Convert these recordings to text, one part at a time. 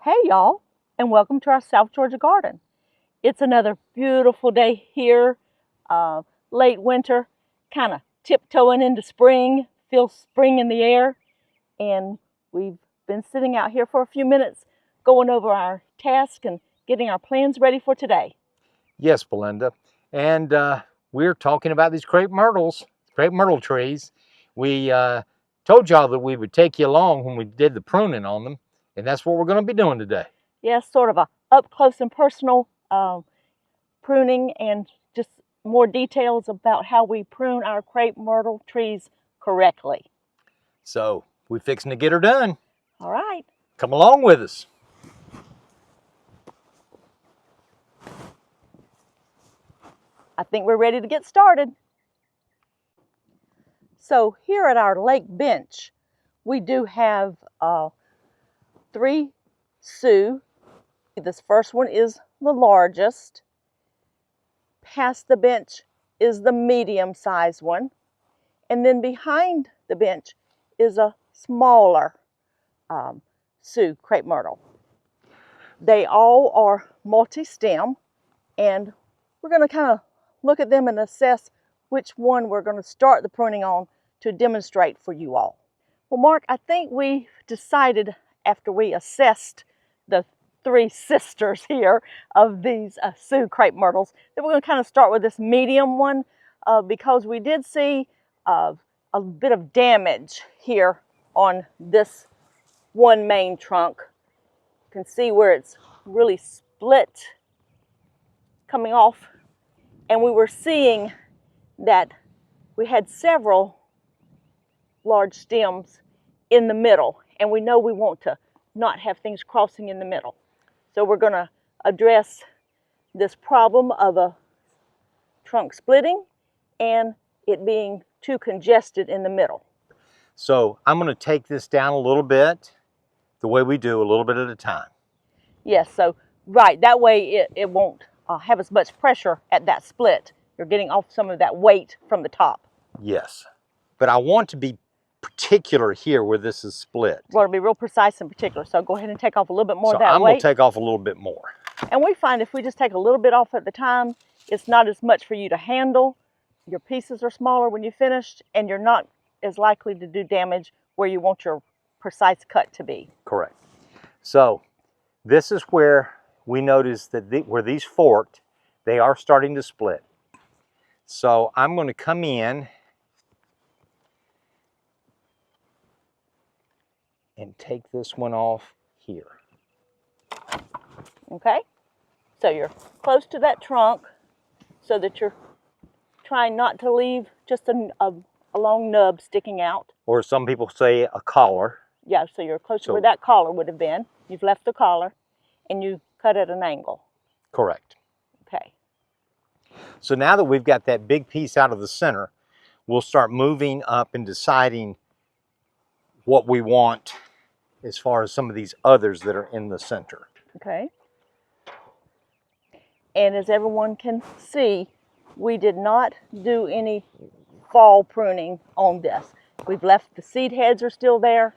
Hey y'all, and welcome to our South Georgia garden. It's another beautiful day here, late winter, kind of tiptoeing into spring, feel spring in the air, and we've been sitting out here for a few minutes going over our task and getting our plans ready for today. Yes, Belinda, and we're talking about these crepe myrtles, crepe myrtle trees. We told y'all that we would take you along when we did the pruning on them, and that's what we're going to be doing today. Yes, sort of a up close and personal pruning and just more details about how we prune our crepe myrtle trees correctly. So we're fixing to get her done. All right. Come along with us. I think we're ready to get started. So here at our lake bench, we do have 3 Sioux. This first one is the largest. Past the bench is the medium-sized one. And then behind the bench is a smaller Sioux crepe myrtle. They all are multi-stem, and we're going to kind of look at them and assess which one we're going to start the pruning on to demonstrate for you all. Well, Mark, I think we decided after we assessed the 3 sisters here of these Sioux crepe myrtles that we're going to kind of start with this medium one because we did see a bit of damage here on this one main trunk. You can see where it's really split coming off, and we were seeing that we had several large stems in the middle, and we know we want to not have things crossing in the middle. So we're going to address this problem of a trunk splitting and it being too congested in the middle. So I'm going to take this down a little bit, the way we do, a little bit at a time. Yes, so right, that way it won't have as much pressure at that split. You're getting off some of that weight from the top. Yes, but I want to be particular here where this is split. We want to be real precise and particular, so go ahead and take off a little bit more of that So I'm weight. going to take off a little bit more. And we find if we just take a little bit off at the time, it's not as much for you to handle. Your pieces are smaller when you're finished, and you're not as likely to do damage where you want your precise cut to be. Correct. So this is where we notice that where these forked, they are starting to split. So I'm going to come in and take this one off here. Okay, so you're close to that trunk so that you're trying not to leave just a long nub sticking out. Or some people say a collar. Yeah, so you're close to where that collar would have been. You've left the collar and you cut at an angle. Correct. Okay. So now that we've got that big piece out of the center, we'll start moving up and deciding what we want as far as some of these others that are in the center. Okay. And as everyone can see, we did not do any fall pruning on this. We've left the seed heads are still there,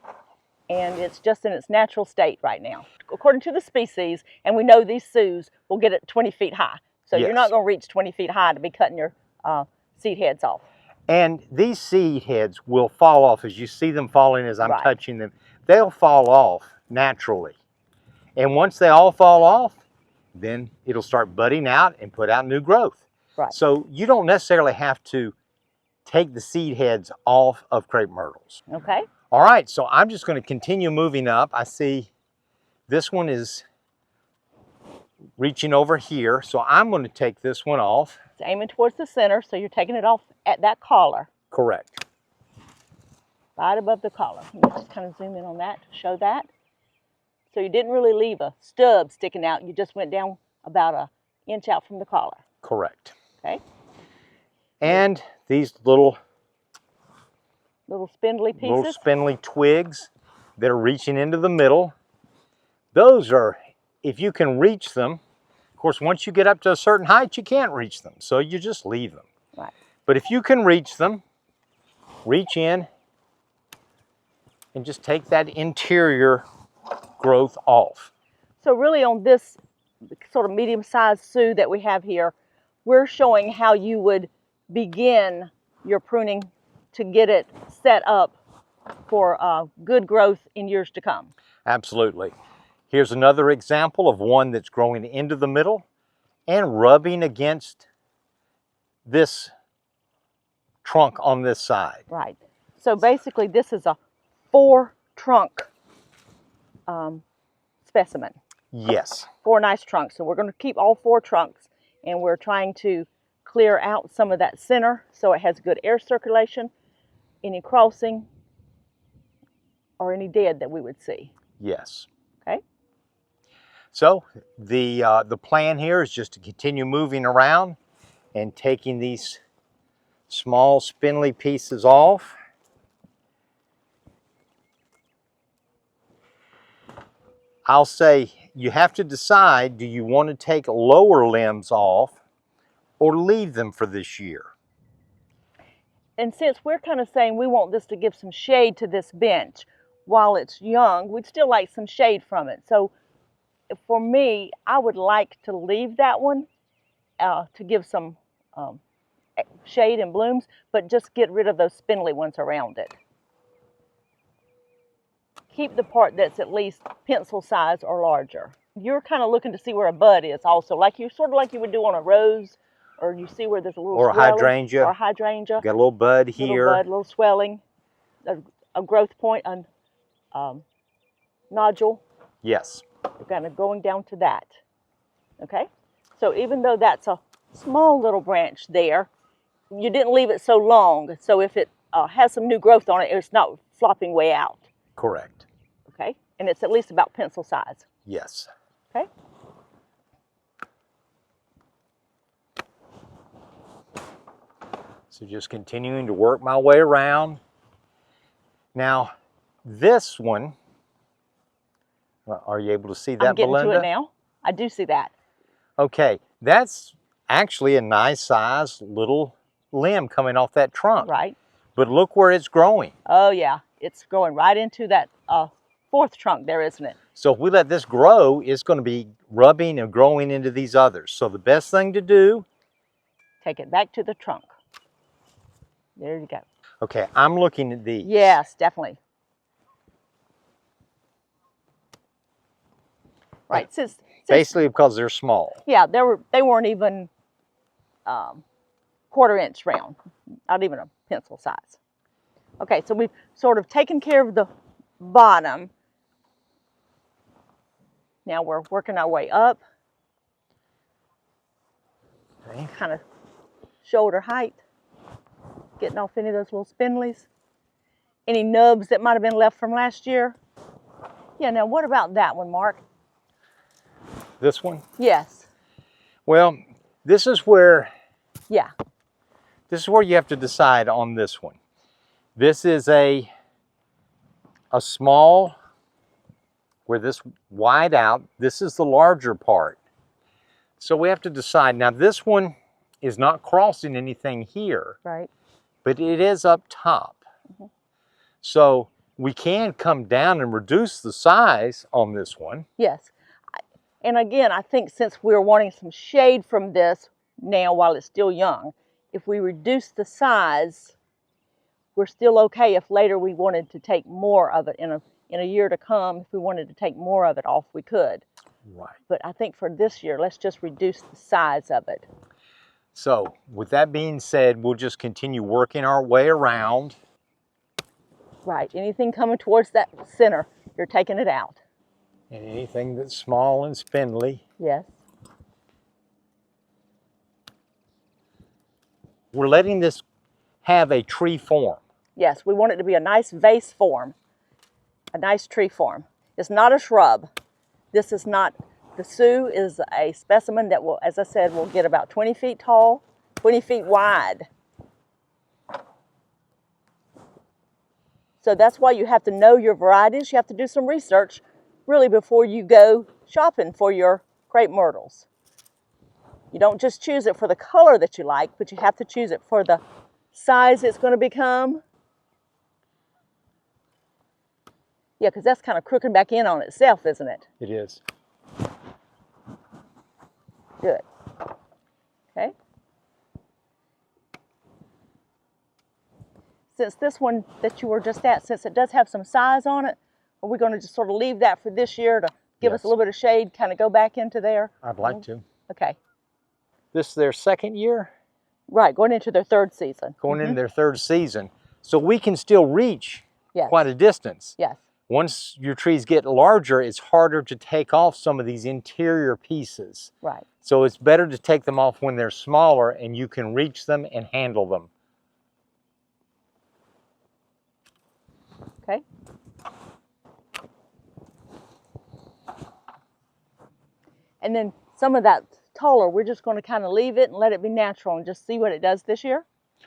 and it's just in its natural state right now. According to the species, and we know these Sioux will get it 20 feet high. So yes, you're not going to reach 20 feet high to be cutting your seed heads off. And these seed heads will fall off as you see them falling as I'm touching them. They'll fall off naturally. And once they all fall off, then it'll start budding out and put out new growth. Right. So you don't necessarily have to take the seed heads off of crepe myrtles. Okay. All right, so I'm just going to continue moving up. I see this one is reaching over here, so I'm going to take this one off. It's aiming towards the center, so you're taking it off at that collar. Correct. Right above the collar. Let me just kind of zoom in on that to show that. So you didn't really leave a stub sticking out. You just went down about an inch out from the collar. Correct. Okay. And these little spindly pieces. Little spindly twigs that are reaching into the middle. Those are, if you can reach them, of course, once you get up to a certain height, you can't reach them. So you just leave them. Right. But if you can reach them, reach in and just take that interior growth off. So really on this sort of medium-sized Sue that we have here, we're showing how you would begin your pruning to get it set up for good growth in years to come. Absolutely. Here's another example of one that's growing into the middle and rubbing against this trunk on this side. Right. So basically this is a 4-trunk specimen. Yes. 4 nice trunks. So we're going to keep all 4 trunks, and we're trying to clear out some of that center so it has good air circulation, any crossing, or any dead that we would see. Yes. Okay. So the plan here is just to continue moving around and taking these small spindly pieces off. I'll say you have to decide, do you want to take lower limbs off or leave them for this year? And since we're kind of saying we want this to give some shade to this bench while it's young, we'd still like some shade from it. So for me, I would like to leave that one to give some shade and blooms, but just get rid of those spindly ones around it. Keep the part that's at least pencil size or larger. You're kind of looking to see where a bud is also, like you sort of like you would do on a rose, or you see where there's a little or a hydrangea. Or a hydrangea. Got a little bud here. Little bud, little swelling, a growth point, a nodule. Yes. We're kind of going down to that. Okay? So even though that's a small little branch there, you didn't leave it so long, so if it has some new growth on it, it's not flopping way out. Correct. Okay? And it's at least about pencil size. Yes. Okay? So just continuing to work my way around. Now, this one, are you able to see that, I'm getting Belinda? to it now. I do see that. Okay, that's actually a nice size little limb coming off that trunk. Right. But look where it's growing. Oh, yeah. It's growing right into that 4th trunk there, isn't it? So if we let this grow, it's going to be rubbing and growing into these others. So the best thing to do... Take it back to the trunk. There you go. Okay, I'm looking at these. Yes, definitely. Right, since basically because they're small. Yeah, they weren't even 1/4 inch round, not even a pencil size. Okay, so we've sort of taken care of the bottom. Now we're working our way up. Okay. Kind of shoulder height. Getting off any of those little spindlies. Any nubs that might have been left from last year. Yeah, now what about that one, Mark? This one? Yes. Well, this is where... Yeah. This is where you have to decide on this one. This is a small, where this wide out, this is the larger part. So we have to decide. Now this one is not crossing anything here. Right. But it is up top. Mm-hmm. So we can come down and reduce the size on this one. Yes. And again, I think since we're wanting some shade from this now while it's still young, if we reduce the size, we're still okay if later we wanted to take more of it in a year to come. If we wanted to take more of it off, we could. Right. But I think for this year, let's just reduce the size of it. So with that being said, we'll just continue working our way around. Right. Anything coming towards that center, you're taking it out. And anything that's small and spindly. Yes. We're letting this have a tree form. Yes, we want it to be a nice vase form, a nice tree form. It's not a shrub. This is not, the Sioux is a specimen that will, as I said, will get about 20 feet tall, 20 feet wide. So that's why you have to know your varieties. You have to do some research really before you go shopping for your crepe myrtles. You don't just choose it for the color that you like, but you have to choose it for the size it's going to become. Yeah, because that's kind of crooking back in on itself, isn't it? It is. Good. Okay. Since this one that you were just at, since it does have some size on it, are we going to just sort of leave that for this year to give us a little bit of shade, kind of go back into there? I'd like to. Okay. This is their second year? Right, going into their third season. Going into their third season. So we can still reach quite a distance. Yes. Once your trees get larger, it's harder to take off some of these interior pieces. Right. So it's better to take them off when they're smaller and you can reach them and handle them. Okay. And then some of that taller, we're just going to kind of leave it and let it be natural and just see what it does this year,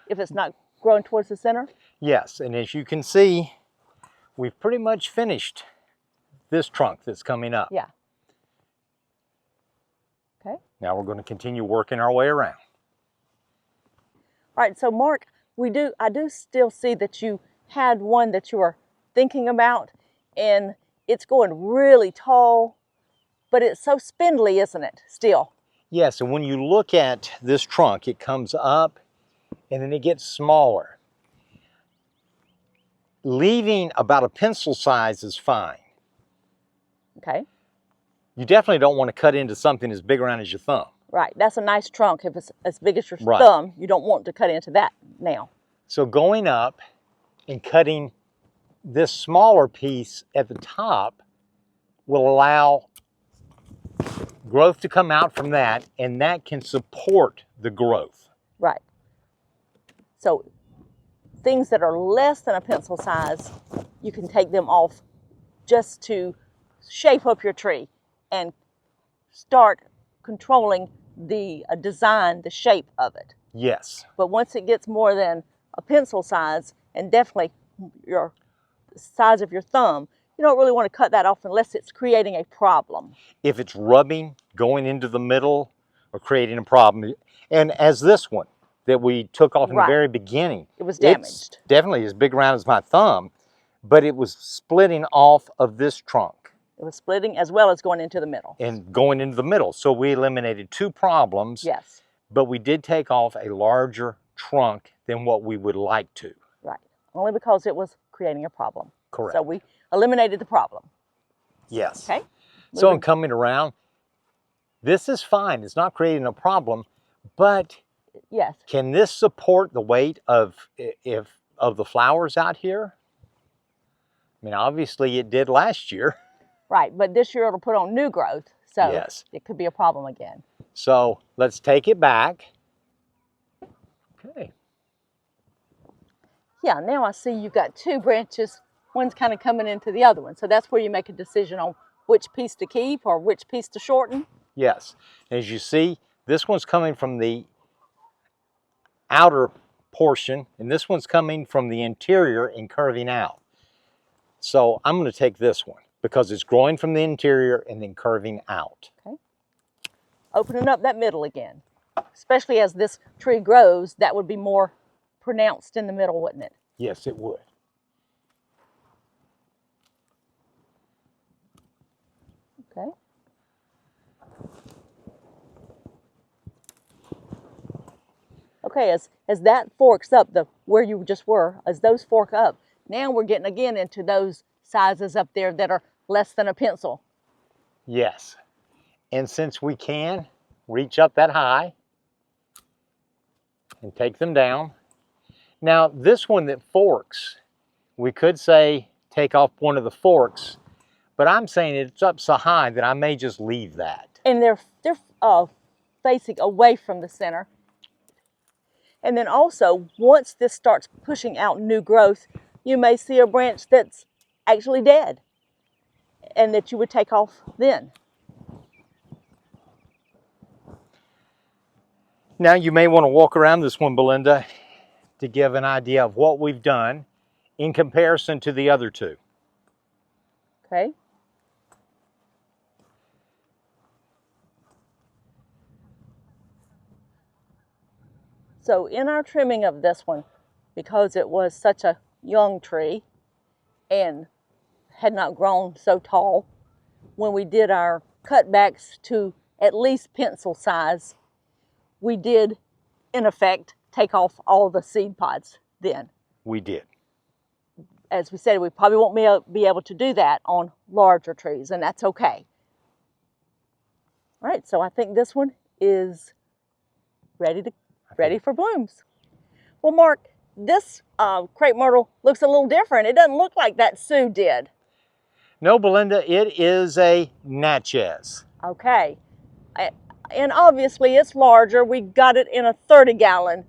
if it's not growing towards the center. Yes, and as you can see, we've pretty much finished this trunk that's coming up. Yeah. Okay. Now we're going to continue working our way around. All right, so Mark, I do still see that you had one that you were thinking about, and it's going really tall, but it's so spindly, isn't it, still? Yes, and when you look at this trunk, it comes up and then it gets smaller. Leaving about a pencil size is fine. Okay. You definitely don't want to cut into something as big around as your thumb. Right, that's a nice trunk. If it's as big as your thumb, you don't want to cut into that now. So going up and cutting this smaller piece at the top will allow growth to come out from that, and that can support the growth. Right. So things that are less than a pencil size, you can take them off just to shape up your tree and start controlling the design, the shape of it. Yes. But once it gets more than a pencil size, and definitely your size of your thumb, you don't really want to cut that off unless it's creating a problem. If it's rubbing, going into the middle, or creating a problem. And as this one that we took off in the very beginning, it was damaged. It's definitely as big around as my thumb, but it was splitting off of this trunk. It was splitting as well as going into the middle. And going into the middle. So we eliminated two problems. Yes. But we did take off a larger trunk than what we would like to. Right. Only because it was creating a problem. Correct. So we eliminated the problem. Yes. Okay. So in coming around, this is fine. It's not creating a problem, but yes, can this support the weight of the flowers out here? I mean, obviously it did last year. Right, but this year it'll put on new growth, so yes, it could be a problem again. So let's take it back. Okay. Yeah, now I see you've got two branches. One's kind of coming into the other one, so that's where you make a decision on which piece to keep or which piece to shorten. Yes, as you see, this one's coming from the outer portion, and this one's coming from the interior and curving out. So I'm going to take this one because it's growing from the interior and then curving out. Okay. Opening up that middle again. Especially as this tree grows, that would be more pronounced in the middle, wouldn't it? Yes, it would. Okay. Okay, as that forks up, where you just were, as those fork up, now we're getting again into those sizes up there that are less than a pencil. Yes, and since we can reach up that high and take them down. Now this one that forks, we could say take off one of the forks, but I'm saying it's up so high that I may just leave that. And they're facing away from the center. And then also, once this starts pushing out new growth, you may see a branch that's actually dead and that you would take off then. Now you may want to walk around this one, Belinda, to give an idea of what we've done in comparison to the other two. Okay. So in our trimming of this one, because it was such a young tree and had not grown so tall, when we did our cutbacks to at least pencil size, we did, in effect, take off all the seed pods then. We did. As we said, we probably won't be able to do that on larger trees, and that's okay. All right, so I think this one is ready for blooms. Well, Mark, this crepe myrtle looks a little different. It doesn't look like that Sue did. No, Belinda, it is a Natchez. Okay, and obviously it's larger. We got it in a 30-gallon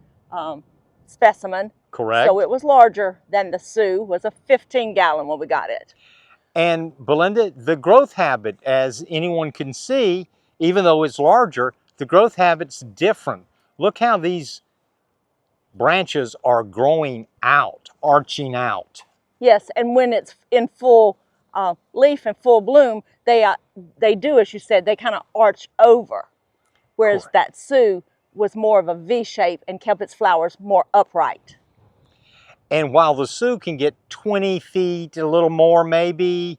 specimen. Correct. So it was larger than the Sue, was a 15-gallon when we got it. And Belinda, the growth habit, as anyone can see, even though it's larger, the growth habit's different. Look how these branches are growing out, arching out. Yes, and when it's in full leaf and full bloom, they do, as you said, they kind of arch over. Whereas Correct. that Sue was more of a V shape and kept its flowers more upright. And while the Sue can get 20 feet, a little more maybe,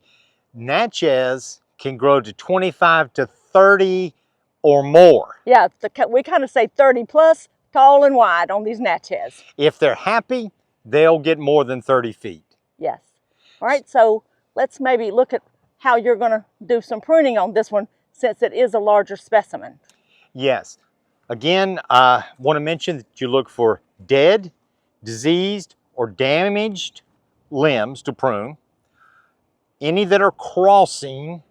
Natchez can grow to 25 to 30 or more. Yeah, we kind of say 30 plus, tall and wide on these Natchez. If they're happy, they'll get more than 30 feet. Yes. All right, so let's maybe look at how you're going to do some pruning on this one since it is a larger specimen. Yes. Again, I want to mention that you look for dead, diseased, or damaged limbs to prune, any that are crossing,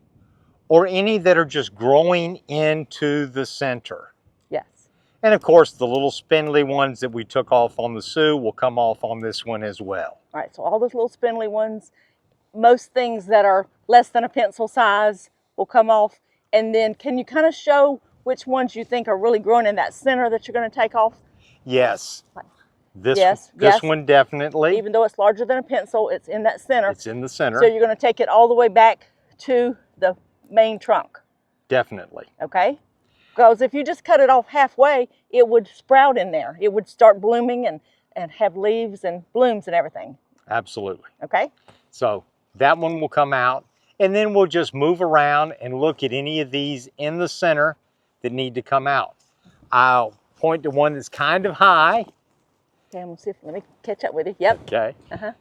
or any that are just growing into the center. Yes. And of course, the little spindly ones that we took off on the Sue will come off on this one as well. All right, so all those little spindly ones, most things that are less than a pencil size will come off. And then can you kind of show which ones you think are really growing in that center that you're going to take off? Yes. This yes. one definitely. Even though it's larger than a pencil, it's in that center. It's in the center. So you're going to take it all the way back to the main trunk. Definitely. Okay? Because if you just cut it off halfway, it would sprout in there. It would start blooming and have leaves and blooms and everything. Absolutely. Okay? So that one will come out, and then we'll just move around and look at any of these in the center that need to come out. I'll point to one that's kind of high. Okay, I'm gonna see if, let me catch up with you. Yep. Okay. Uh-huh.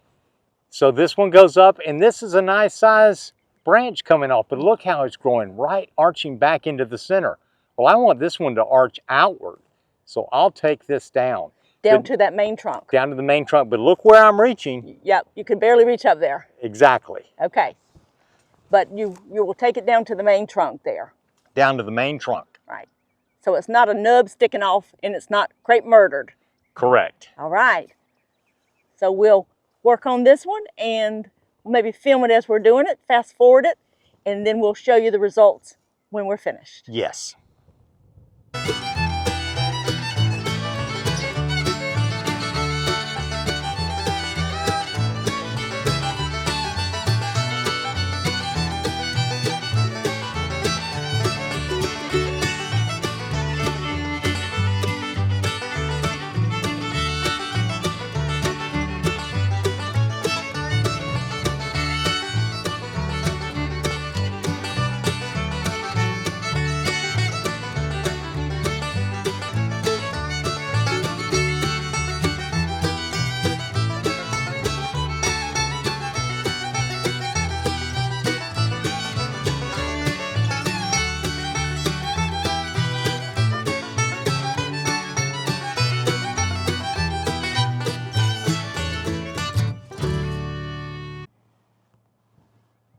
So this one goes up, and this is a nice size branch coming off, but look how it's growing right, arching back into the center. Well, I want this one to arch outward, so I'll take this down. Down to that main trunk. Down to the main trunk, but look where I'm reaching. Yep, you can barely reach up there. Exactly. Okay. But you will take it down to the main trunk there. Down to the main trunk. Right. So it's not a nub sticking off, and it's not crepe murdered. Correct. All right. So we'll work on this one and maybe film it as we're doing it, fast forward it, and then we'll show you the results when we're finished. Yes.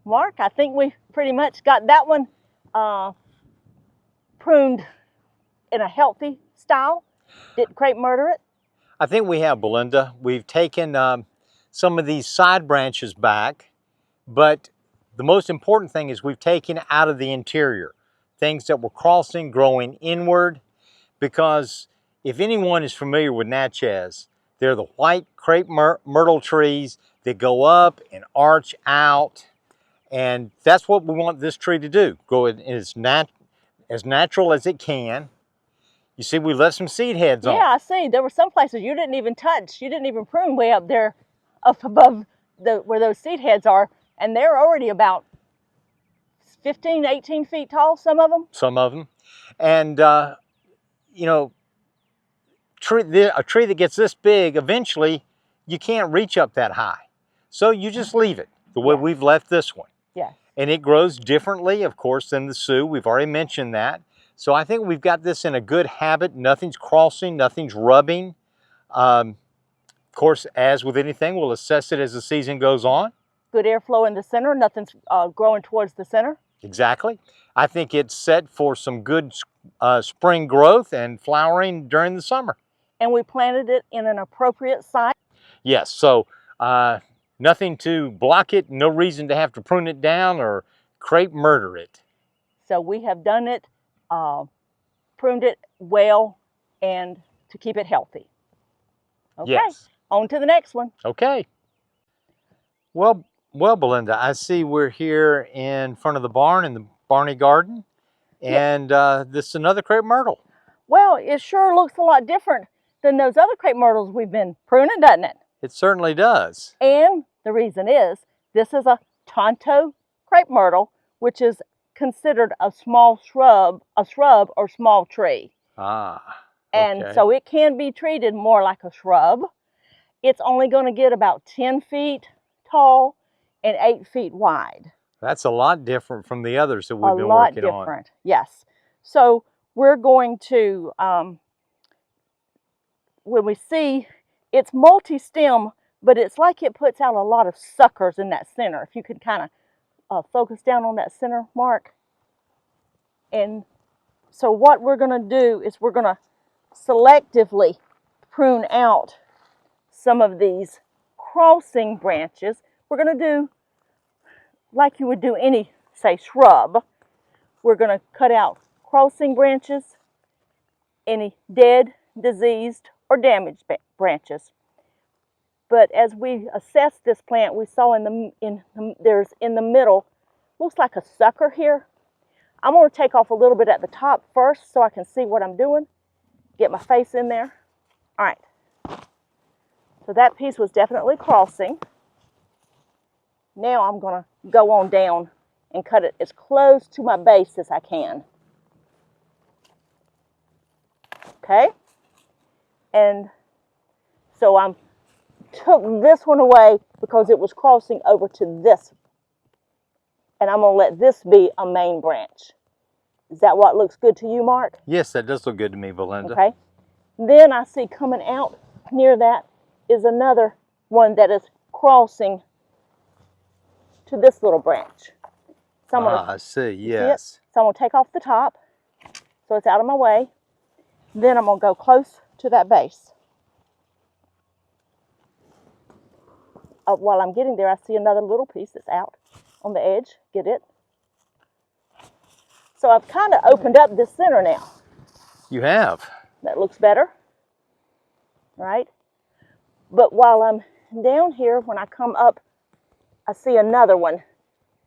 Mark, I think we pretty much got that one pruned in a healthy style. Didn't crepe murder it. I think we have, Belinda. We've taken some of these side branches back, but the most important thing is we've taken out of the interior things that were crossing, growing inward, because if anyone is familiar with Natchez, they're the white crepe myrtle trees that go up and arch out. And that's what we want this tree to do. Grow it as natural as it can. You see, we left some seed heads on. Yeah, I see. There were some places you didn't even touch. You didn't even prune way up there, up above where those seed heads are. And they're already about 15, 18 feet tall, some of them. Some of them. And, you know, a tree that gets this big, eventually you can't reach up that high. So you just leave it the way we've left this one. Yes. And it grows differently, of course, than the Sioux. We've already mentioned that. So I think we've got this in a good habit. Nothing's crossing, nothing's rubbing. Of course, as with anything, we'll assess it as the season goes on. Good airflow in the center, nothing's growing towards the center. Exactly. I think it's set for some good spring growth and flowering during the summer. And we planted it in an appropriate site. Yes, so nothing to block it, no reason to have to prune it down or crepe murder it. So we have done it, pruned it well, and to keep it healthy. Okay, yes. On to the next one. Okay. Well, Belinda, I see we're here in front of the barn in the Barney Garden, and this is another crepe myrtle. Well, it sure looks a lot different than those other crepe myrtles we've been pruning, doesn't it? It certainly does. And the reason is, this is a Tonto crepe myrtle, which is considered a small shrub, or small tree. Ah. And okay. so it can be treated more like a shrub. It's only going to get about 10 feet tall and 8 feet wide. That's a lot different from the others that we've been working on. A lot different, yes. So we're going to, when we see, it's multi-stem, but it's like it puts out a lot of suckers in that center. If you could kind of focus down on that center mark. And so what we're going to do is we're going to selectively prune out some of these crossing branches. We're going to do like you would do any, say, shrub. We're going to cut out crossing branches, any dead, diseased, or damaged branches. But as we assessed this plant, we saw there's in the middle, looks like a sucker here. I'm going to take off a little bit at the top first so I can see what I'm doing. Get my face in there. All right. So that piece was definitely crossing. Now I'm going to go on down and cut it as close to my base as I can. Okay? And so I took this one away because it was crossing over to this. And I'm going to let this be a main branch. Is that what looks good to you, Mark? Yes, that does look good to me, Belinda. Okay. Then I see coming out near that is another one that is crossing to this little branch. So I see, yes. See so I'm going to take off the top so it's out of my way. Then I'm going to go close to that base. While I'm getting there, I see another little piece that's out on the edge. Get it? So I've kind of opened up this center now. You have. That looks better, right? But while I'm down here, when I come up, I see another one.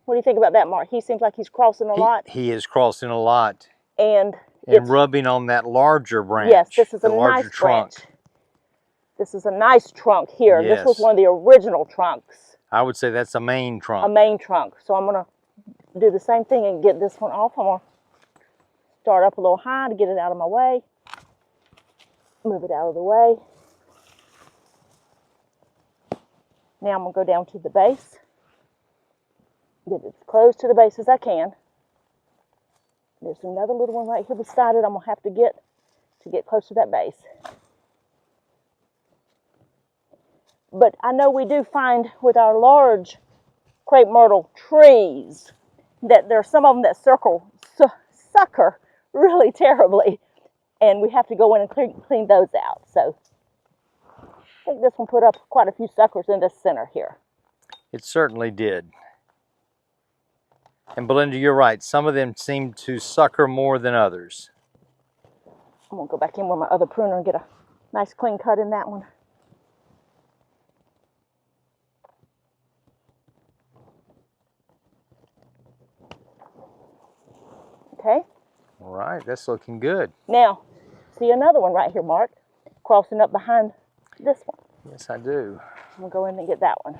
What do you think about that, Mark? He seems like he's crossing a lot. He is crossing a lot. And rubbing on that larger branch. Yes, this is a nice branch. This is a nice trunk here. Yes. This was one of the original trunks. I would say that's a main trunk. A main trunk. So I'm going to do the same thing and get this one off. I'm going to start up a little high to get it out of my way. Move it out of the way. Now I'm going to go down to the base. Get it as close to the base as I can. There's another little one right here beside it I'm going to have to get close to that base. But I know we do find with our large crepe myrtle trees that there are some of them that sucker really terribly, and we have to go in and clean those out. So I think this one put up quite a few suckers in the center here. It certainly did. And Belinda, you're right. Some of them seem to sucker more than others. I'm going to go back in with my other pruner and get a nice clean cut in that one. Okay. All right, that's looking good. Now, see another one right here, Mark, crossing up behind this one. Yes, I do. I'm going to go in and get that one.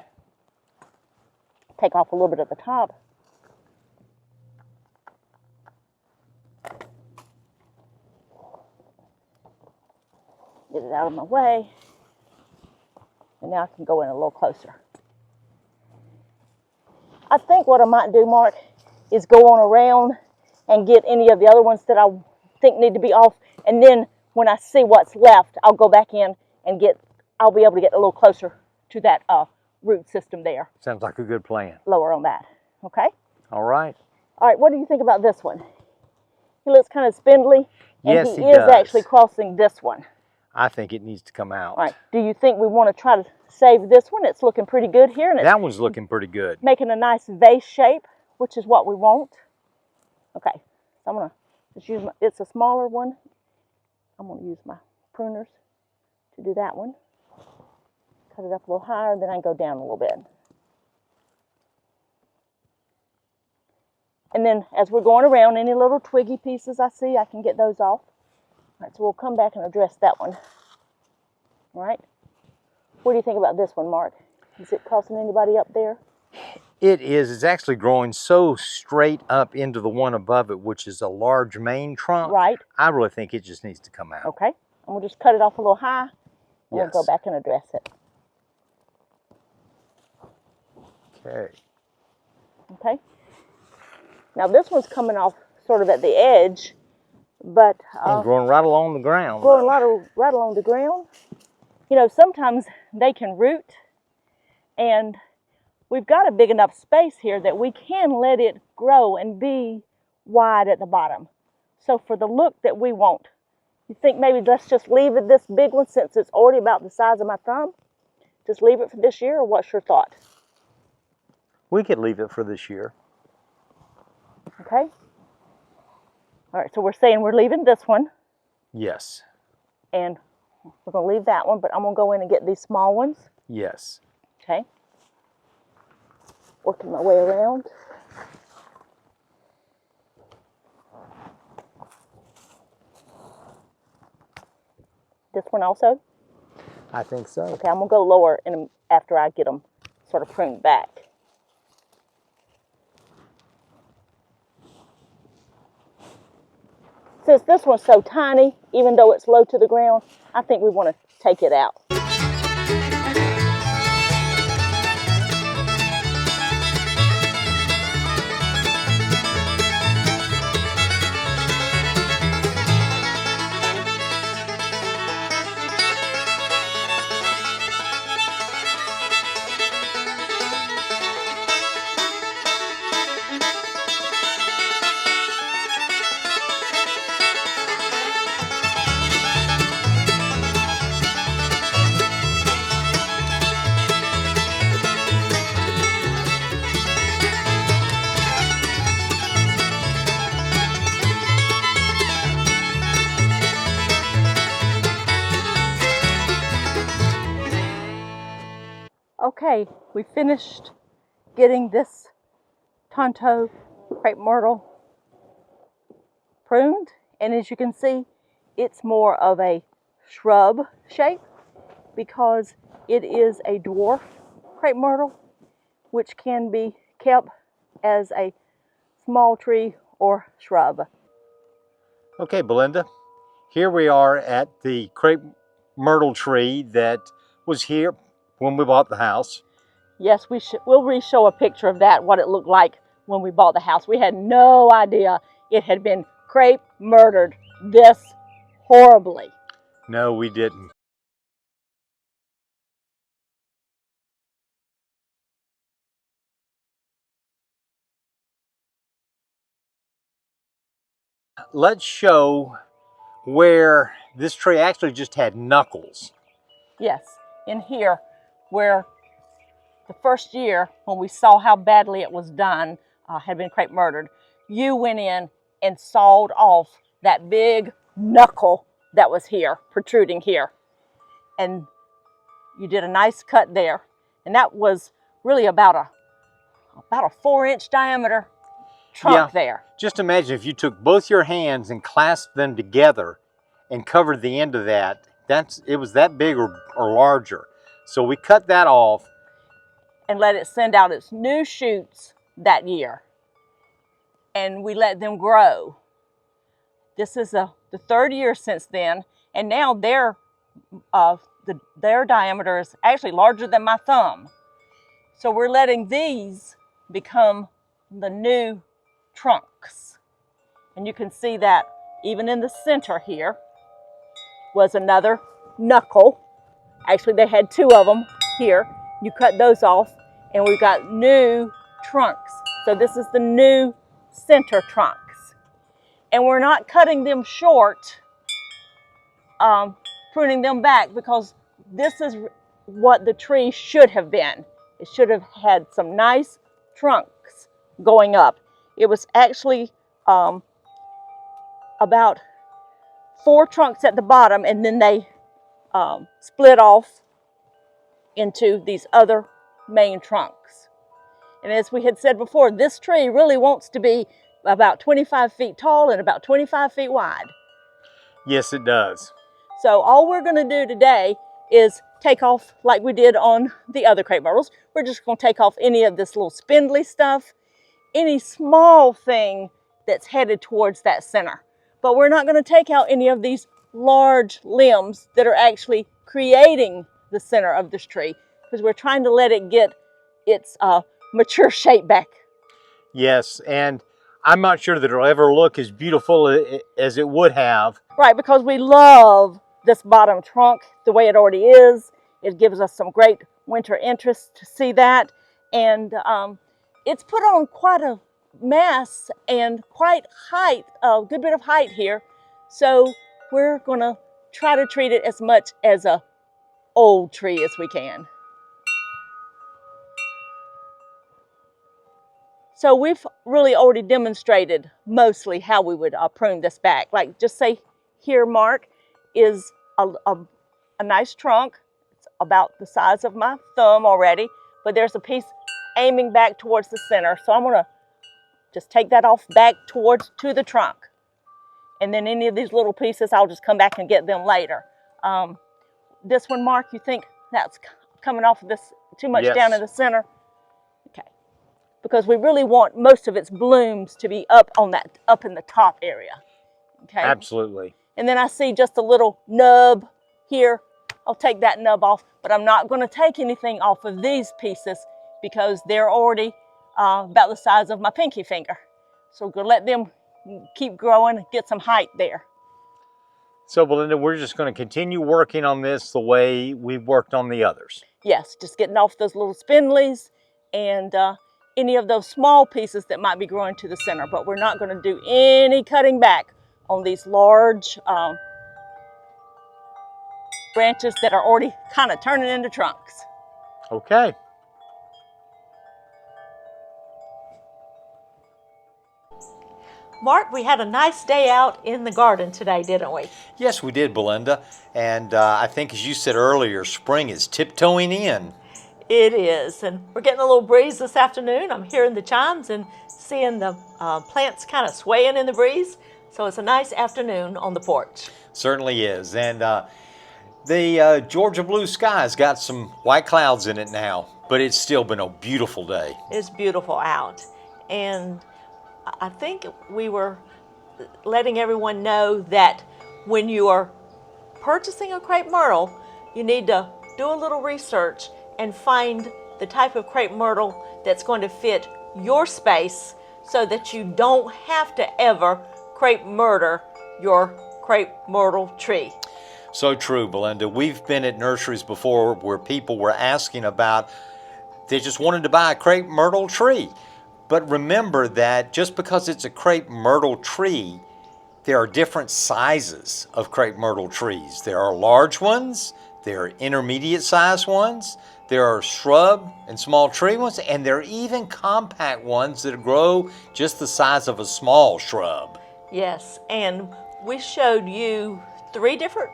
Take off a little bit at the top. Get it out of my way. And now I can go in a little closer. I think what I might do, Mark, is go on around and get any of the other ones that I think need to be off. And then when I see what's left, I'll go back in and I'll be able to get a little closer to that root system there. Sounds like a good plan. Lower on that, okay? All right. All right, what do you think about this one? He looks kind of spindly, and yes, he is actually crossing this one. I think it needs to come out. All right, do you think we want to try to save this one? It's looking pretty good here. And that one's looking pretty good. Making a nice vase shape, which is what we want. Okay, so I'm going to just use it's a smaller one. I'm going to use my pruners to do that one. Cut it up a little higher, then I go down a little bit. And then as we're going around, any little twiggy pieces I see, I can get those off. All right, so we'll come back and address that one. All right. What do you think about this one, Mark? Is it causing anybody up there? It is. It's actually growing so straight up into the one above it, which is a large main trunk. Right. I really think it just needs to come out. Okay. And we'll just cut it off a little high, and we'll go back and address it. Okay. Okay. Now this one's coming off sort of at the edge, but and growing right along the ground. Growing right along the ground. You know, sometimes they can root, and we've got a big enough space here that we can let it grow and be wide at the bottom. So for the look that we want, you think maybe let's just leave it this big one since it's already about the size of my thumb? Just leave it for this year, or what's your thought? We could leave it for this year. Okay. All right, so we're saying we're leaving this one. Yes. And we're going to leave that one, but I'm going to go in and get these small ones. Yes. Okay. Working my way around. This one also? I think so. Okay, I'm going to go lower after I get them sort of pruned back. Since this one's so tiny, even though it's low to the ground, I think we want to take it out. Okay, we finished getting this Tonto Crape Myrtle pruned, and as you can see, it's more of a shrub shape because it is a dwarf crepe myrtle, which can be kept as a small tree or shrub. Okay, Belinda, here we are at the crepe myrtle tree that was here when we bought the house. Yes, we'll re-show a picture of that, what it looked like when we bought the house. We had no idea it had been crepe murdered this horribly. No, we didn't. Let's show where this tree actually just had knuckles. Yes, in here where the first year when we saw how badly it was done, had been crepe murdered, you went in and sawed off that big knuckle that was here, protruding here. And you did a nice cut there. And that was really about a 4-inch diameter trunk there. Just imagine if you took both your hands and clasped them together and covered the end of that. It was that big or larger. So we cut that off and let it send out its new shoots that year. And we let them grow. This is the third year since then, and now they're their diameter is actually larger than my thumb. So we're letting these become the new trunks. And you can see that even in the center here was another knuckle. Actually, they had two of them here. You cut those off, and we've got new trunks. So this is the new center trunks. And we're not cutting them short, pruning them back, because this is what the tree should have been. It should have had some nice trunks going up. It was actually about 4 trunks at the bottom, and then they split off into these other main trunks. And as we had said before, this tree really wants to be about 25 feet tall and about 25 feet wide. Yes, it does. So all we're going to do today is take off, like we did on the other crepe myrtles. We're just going to take off any of this little spindly stuff, any small thing that's headed towards that center. But we're not going to take out any of these large limbs that are actually creating the center of this tree, because we're trying to let it get its mature shape back. Yes, and I'm not sure that it'll ever look as beautiful as it would have. Right, because we love this bottom trunk the way it already is. It gives us some great winter interest to see that. And it's put on quite a mass and quite height, a good bit of height here. So we're going to try to treat it as much as a old tree as we can. So we've really already demonstrated mostly how we would prune this back. Like, just say here, Mark, is a nice trunk. It's about the size of my thumb already, but there's a piece aiming back towards the center. So I'm gonna just take that off back to the trunk. And then any of these little pieces, I'll just come back and get them later. This one, Mark, you think that's coming off of this too much? Yes. Down in the center? Okay. Because we really want most of its blooms to be up in the top area. Okay. Absolutely. And then I see just a little nub here. I'll take that nub off, but I'm not going to take anything off of these pieces because they're already about the size of my pinky finger. So we're going to let them keep growing, get some height there. So Belinda, we're just going to continue working on this the way we've worked on the others. Yes, just getting off those little spindlies and any of those small pieces that might be growing to the center, but we're not going to do any cutting back on these large branches that are already kind of turning into trunks. Okay. Mark, we had a nice day out in the garden today, didn't we? Yes, we did, Belinda. And I think, as you said earlier, spring is tiptoeing in. It is, and we're getting a little breeze this afternoon. I'm hearing the chimes and seeing the plants kind of swaying in the breeze. So it's a nice afternoon on the porch. Certainly is. And the Georgia blue sky's got some white clouds in it now, but it's still been a beautiful day. It's beautiful out. And I think we were letting everyone know that when you are purchasing a crepe myrtle, you need to do a little research and find the type of crepe myrtle that's going to fit your space so that you don't have to ever crepe murder your crepe myrtle tree. So true, Belinda. We've been at nurseries before where people were asking about, they just wanted to buy a crepe myrtle tree. But remember that just because it's a crepe myrtle tree, there are different sizes of crepe myrtle trees. There are large ones, there are intermediate sized ones, there are shrub and small tree ones, and there are even compact ones that grow just the size of a small shrub. Yes, and we showed you 3 different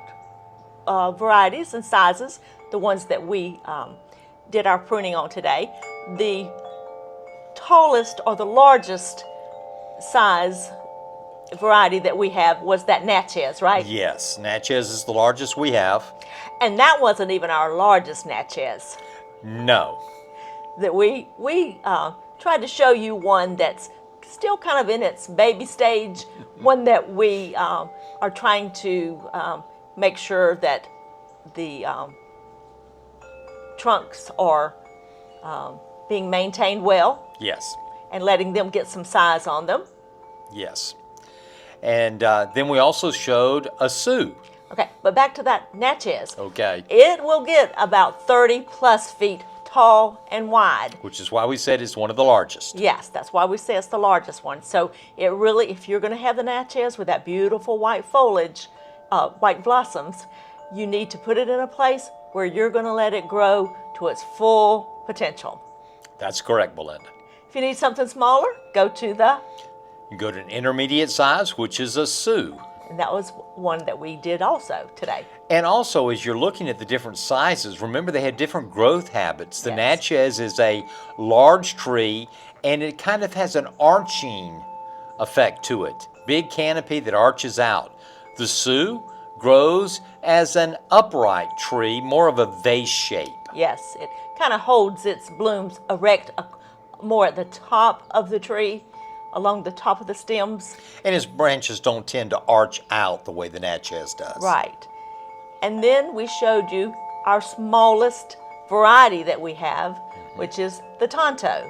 varieties and sizes, the ones that we did our pruning on today. The tallest or the largest size variety that we have was that Natchez, right? Yes, Natchez is the largest we have. And that wasn't even our largest Natchez. No. That we tried to show you one that's still kind of in its baby stage, one that we are trying to make sure that the trunks are being maintained well. Yes. And letting them get some size on them. Yes. And then we also showed a Sioux. Okay, but back to that Natchez. Okay. It will get about 30+ feet tall and wide. Which is why we said it's one of the largest. Yes, that's why we say it's the largest one. So it really, if you're going to have the Natchez with that beautiful white foliage, white blossoms, you need to put it in a place where you're going to let it grow to its full potential. That's correct, Belinda. If you need something smaller, go to the... You go to an intermediate size, which is a Sioux. And that was one that we did also today. And also, as you're looking at the different sizes, remember they have different growth habits. The Yes. Natchez is a large tree, and it kind of has an arching effect to it. Big canopy that arches out. The Sioux grows as an upright tree, more of a vase shape. Yes, it kind of holds its blooms erect more at the top of the tree, along the top of the stems. And its branches don't tend to arch out the way the Natchez does. Right. And then we showed you our smallest variety that we have, which is the Tonto.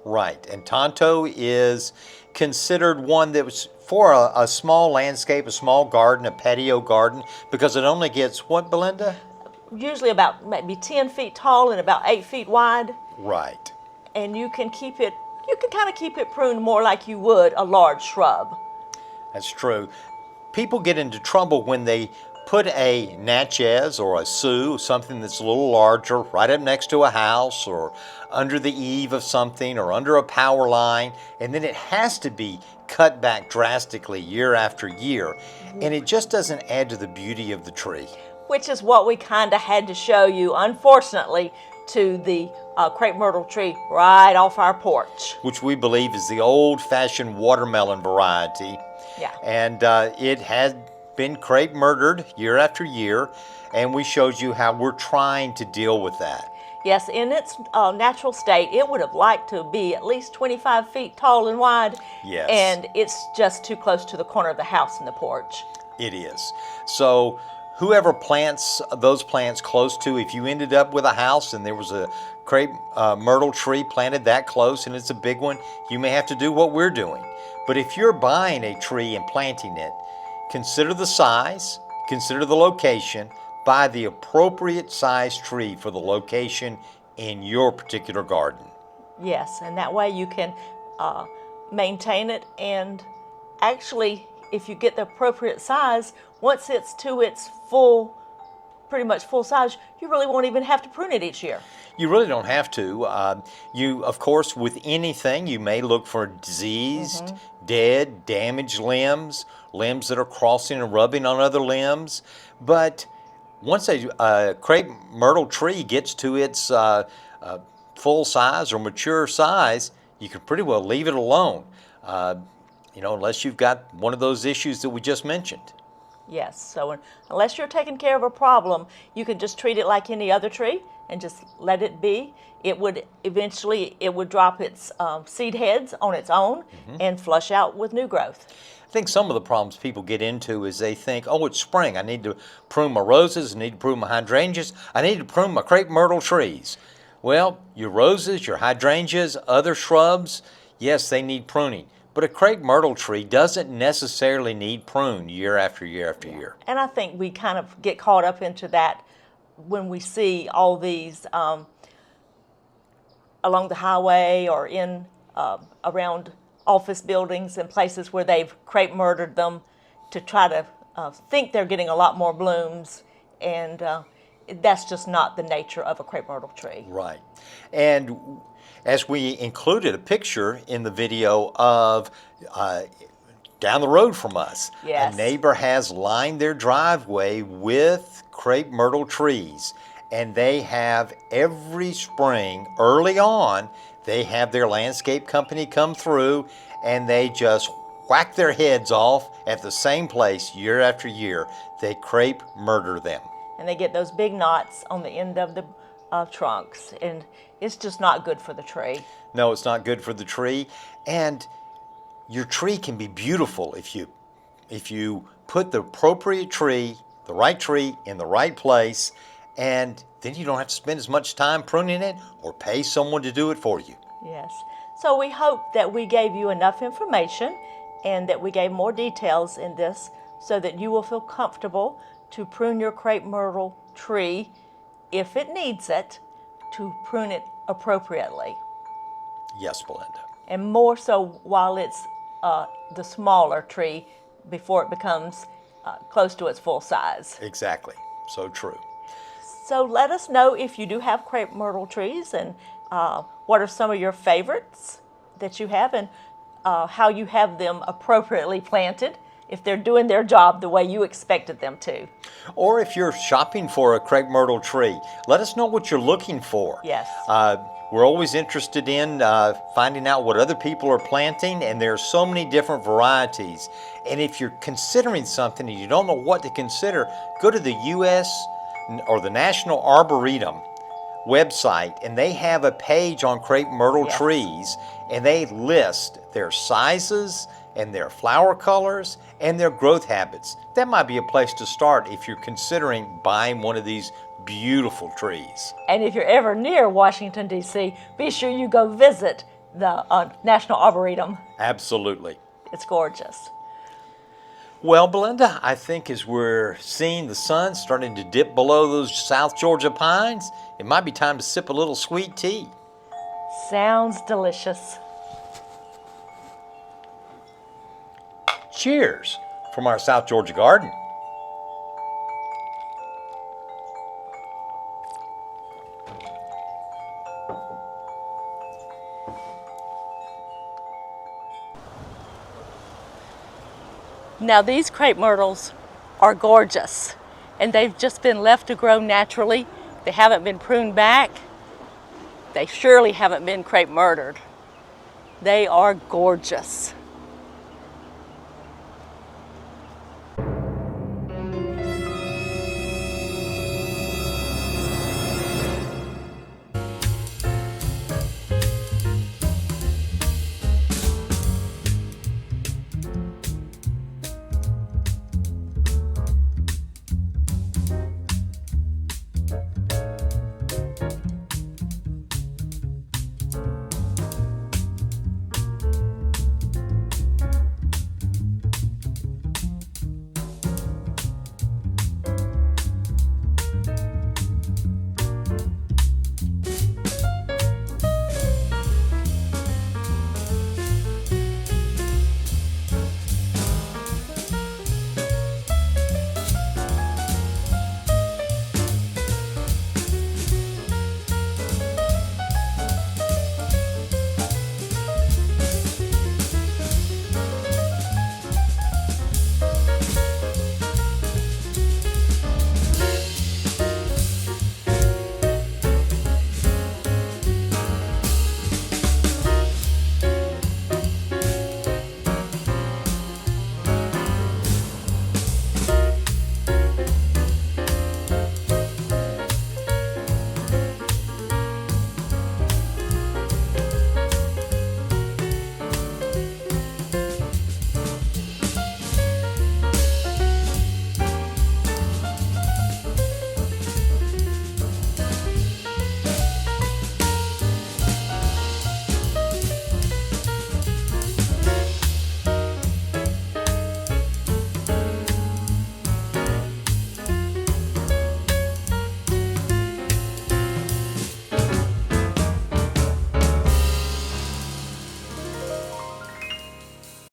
Right. And Tonto is considered one that was for a small landscape, a small garden, a patio garden, because it only gets what, Belinda? Usually about maybe 10 feet tall and about 8 feet wide. Right. And you can kind of keep it pruned more like you would a large shrub. That's true. People get into trouble when they put a Natchez or a Sioux, something that's a little larger, right up next to a house or under the eave of something or under a power line, and then it has to be cut back drastically year after year, and it just doesn't add to the beauty of the tree. Which is what we kind of had to show you, unfortunately, to the crepe myrtle tree right off our porch. Which we believe is the old-fashioned watermelon variety. Yeah. And it had been crepe murdered year after year, and we showed you how we're trying to deal with that. Yes, in its natural state, it would have liked to be at least 25 feet tall and wide. Yes. And it's just too close to the corner of the house and the porch. It is. So whoever plants those plants close to, if you ended up with a house and there was a crepe myrtle tree planted that close and it's a big one, you may have to do what we're doing. But if you're buying a tree and planting it, consider the size, consider the location, buy the appropriate size tree for the location in your particular garden. Yes, and that way you can maintain it, and actually, if you get the appropriate size, once it's to its pretty much full size, you really won't even have to prune it each year. You really don't have to. You, of course, with anything, you may look for diseased, dead, damaged limbs, limbs that are crossing and rubbing on other limbs. But once a crepe myrtle tree gets to its full size or mature size, you can pretty well leave it alone, unless you've got one of those issues that we just mentioned. Yes, so unless you're taking care of a problem, you can just treat it like any other tree and just let it be. It would eventually drop its seed heads on its own and flush out with new growth. I think some of the problems people get into is they think, oh, it's spring. I need to prune my roses. I need to prune my hydrangeas. I need to prune my crepe myrtle trees. Well, your roses, your hydrangeas, other shrubs, yes, they need pruning. But a crepe myrtle tree doesn't necessarily need pruned year after year after year. And I think we kind of get caught up into that when we see all these along the highway or in around office buildings and places where they've crepe murdered them to try to think they're getting a lot more blooms, and that's just not the nature of a crepe myrtle tree. Right. And as we included a picture in the video of down the road from us, Yes. a neighbor has lined their driveway with crepe myrtle trees, and they have every spring early on, they have their landscape company come through and they just whack their heads off at the same place year after year. They crepe murder them. And they get those big knots on the end of the trunks, and it's just not good for the tree. No, it's not good for the tree. And your tree can be beautiful if you put the appropriate tree the right tree in the right place, and then you don't have to spend as much time pruning it or pay someone to do it for you. Yes. So we hope that we gave you enough information and that we gave more details in this so that you will feel comfortable to prune your crepe myrtle tree if it needs it, to prune it appropriately. Yes, Belinda. And more so while it's the smaller tree before it becomes close to its full size. Exactly. So true. So let us know if you do have crepe myrtle trees and what are some of your favorites that you have and how you have them appropriately planted, if they're doing their job the way you expected them to. Or if you're shopping for a crepe myrtle tree, let us know what you're looking for. Yes. We're always interested in finding out what other people are planting, and there are so many different varieties. And if you're considering something and you don't know what to consider, go to the U.S. or the National Arboretum website, and they have a page on crepe myrtle Yes. trees, and they list their sizes and their flower colors and their growth habits. That might be a place to start if you're considering buying one of these beautiful trees. And if you're ever near Washington, D.C., be sure you go visit the National Arboretum. Absolutely. It's gorgeous. Well, Belinda, I think as we're seeing the sun starting to dip below those South Georgia pines, it might be time to sip a little sweet tea. Sounds delicious. Cheers from our South Georgia garden. Now these crepe myrtles are gorgeous, and they've just been left to grow naturally. They haven't been pruned back. They surely haven't been crepe murdered. They are gorgeous.